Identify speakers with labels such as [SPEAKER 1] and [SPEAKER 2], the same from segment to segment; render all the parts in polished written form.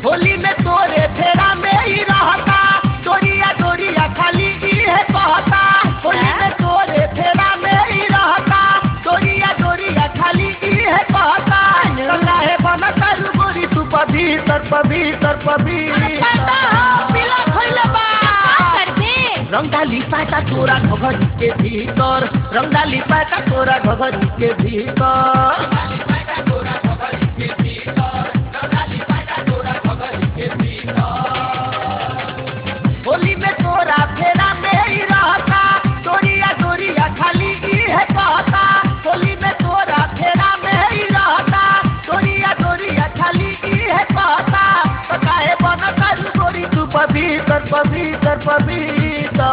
[SPEAKER 1] होली में तोरे फेरा में ही रहता, डोरिया डोरिया खाली इहे कहता। होली में तोरे फेरा में ही रहता, डोरिया डोरिया खाली इहे कहता। काहे बनता गोरी तू पवित्र पवित्र पवित्र रंग डाली पाता तोरा घघरी के भीतर, रंग डाली पाता तोरा घघरी के भीतर। होली में तोरा फेरा में ही रहता, डोरिया डोरिया खाली इहे कहता। होली में तोरा फेरा में ही रहता, डोरिया डोरिया खाली इहे कहता। तो काहे बनता गोरी तू पवित्र पवित्र पवित्र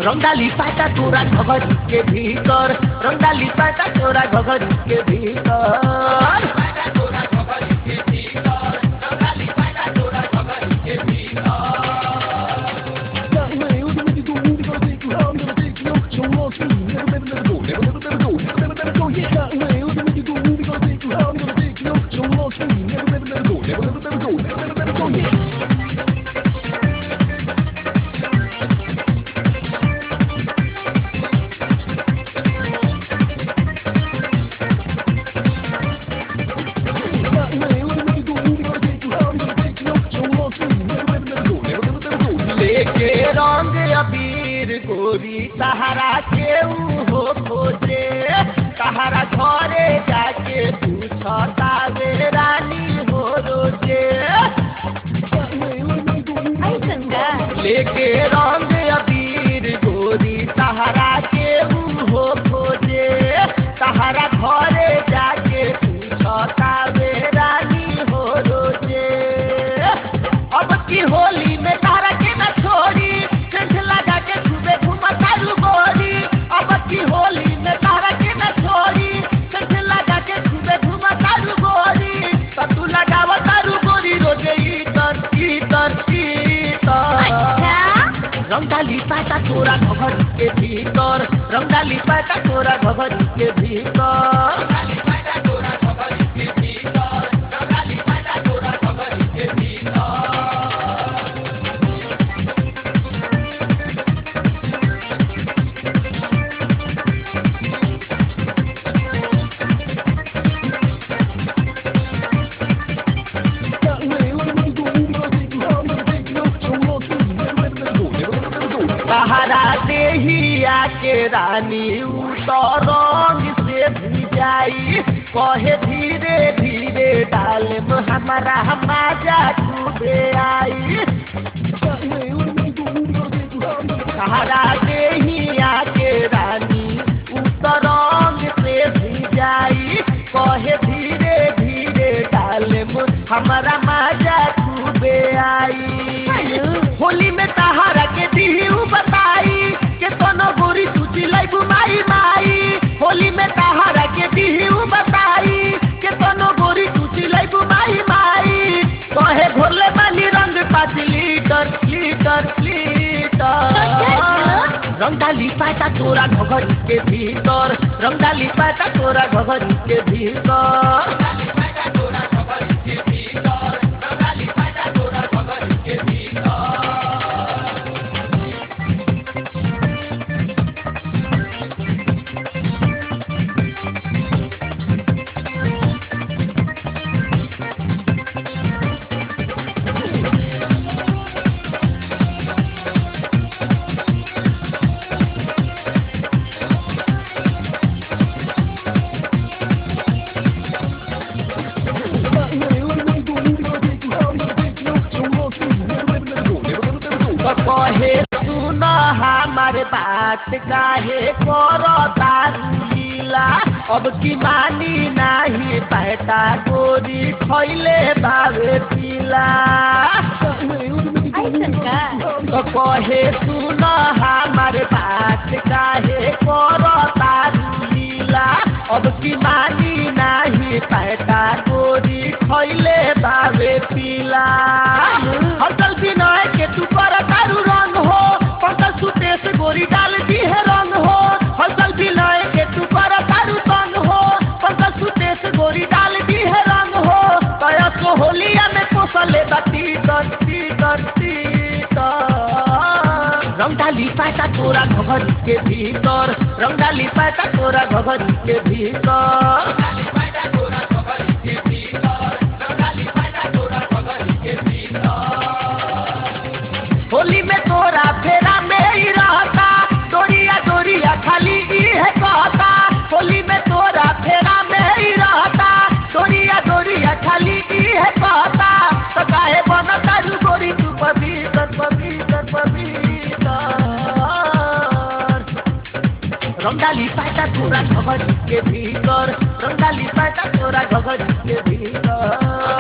[SPEAKER 1] रंग डाली पाता तोरा घघरी के भीतर, रंग डाली पाता तोरा घघरी के भीतर। लेके रंग अबीर गोरी सहारा के हो खोजे, सहारा घरे जाके पूछता वे रानी हो रोजे। लेके रंग अबीर गोरी सहारा के हो खोजे, सहारा घरे जाके पूछता वे रानी हो रोजे। अब की होली में तारा के न छोड़ी, कंठ लगा के खूबे घूमता गोरी। अब की होली में तारा के न छोड़ी, कंठ लगा के खूबे घूमता गोरी। तू लगावता गोरी रोजे इतर इतर इतर रंग डाली पाता तोरा घघरी के भीतर, रंग डाली पाता तोरा घघरी के भीतर। सहारा देहिया के रानी उतरंग से भी जाई, कहे धीरे धीरे डाले हमारा मजा डूबे आई। सहारा देहिया के रानी उतरंग से भी जाई, कहे धीरे धीरे डाले हमारा मजा डूबे आई। होली में तहारा के दिहू बताई के कोनो गोरी सूची लाई बुमाई माई। होली में तहारा के दिहू बताई के कोनो गोरी सूची लाई बुमाई माई। कहे घोरले बानी रंग 5 लीटर लीटर लीटर रंग डाली पाता तोरा घघरी के भीतर, रंग डाली पाता तोरा घघरी के भीतर। कहे सुन हमार बात काहे करता लीला। अब की मानी नाही पैता गोरी खैले बावे पीला। तो कहे सुन हमार बात काहे करता लीला। अब की मानी नाही पैटा गोरी खैले बावे पीला हसल बिनय के तू पर तारू रंग हो पंकज सुतेश गोरी डाल दी है रंग हो हसल बिनय के तू पर तारू रंग हो पंकज सुतेश गोरी डाल दी है रंग हो तया तो होलिया में कोसले बती करती करती रंग डाली पाता तोरा घघरी के भीतर रंग डाली पाता तोरा घघरी के भीतर होली में तोरा फेरा में ही रहता डोरिया डोरिया खाली ही है कहता होली में तोरा फेरा में ही रहता डोरिया डोरिया खाली ही है कहता तो काहे बनता गोरी तू पवित्र पवित्र पवित्र रंगाली पाटा तोरा घघरी के भीतर रंगाली पाटा तोरा घघरी के भीतर